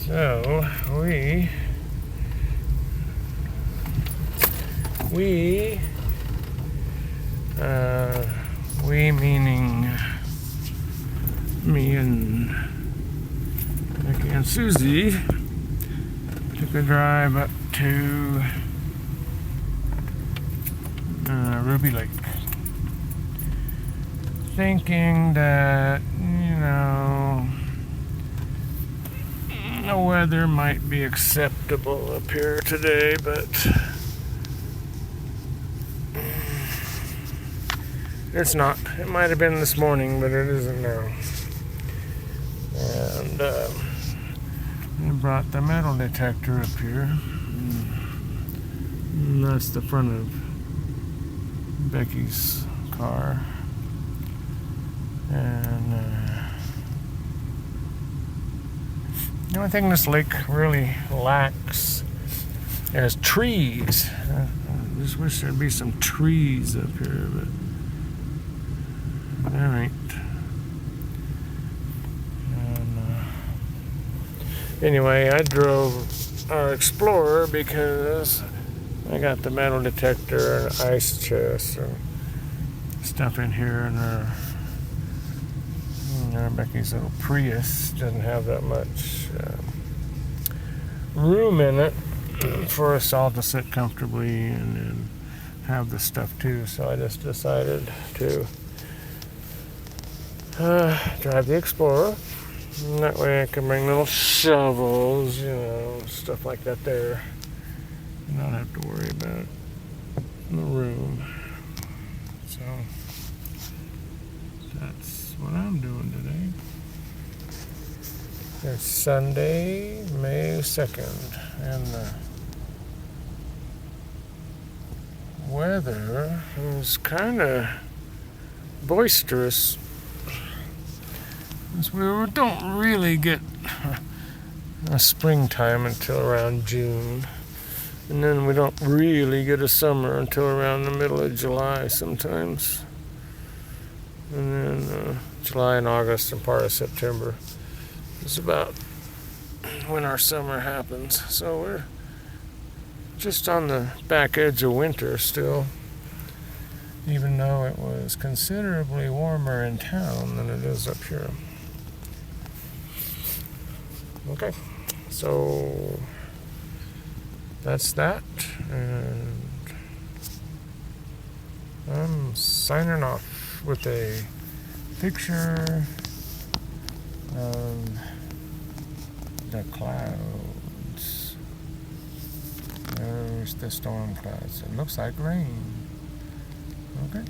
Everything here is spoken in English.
So we meaning me and Becky and Susie took a drive up to Ruby Lake, thinking that, the weather might be acceptable up here today, but it's not. It might have been this morning, but it isn't now. And we brought the metal detector up here. And that's the front of Becky's car. And the only thing this lake really lacks is trees. I just wish there'd be some trees up here, but there ain't. And, anyway, I drove our Explorer because I got the metal detector and ice chest and stuff in here, and Becky's little Prius doesn't have that much room in it for us all to sit comfortably and have the stuff too. So I just decided to drive the Explorer, and that way I can bring little shovels, stuff like that there, and not have to worry about the room. So that's what I'm doing today. It's Sunday, May 2nd, and the weather is kind of boisterous. We don't really get a springtime until around June, and then we don't really get a summer until around the middle of July sometimes, and then July and August and part of September is about when our summer happens. So we're just on the back edge of winter still, even though it was considerably warmer in town than it is up here. Okay, so that's that, and I'm signing off with a picture of the clouds. There's the storm clouds. It looks like rain. Okay.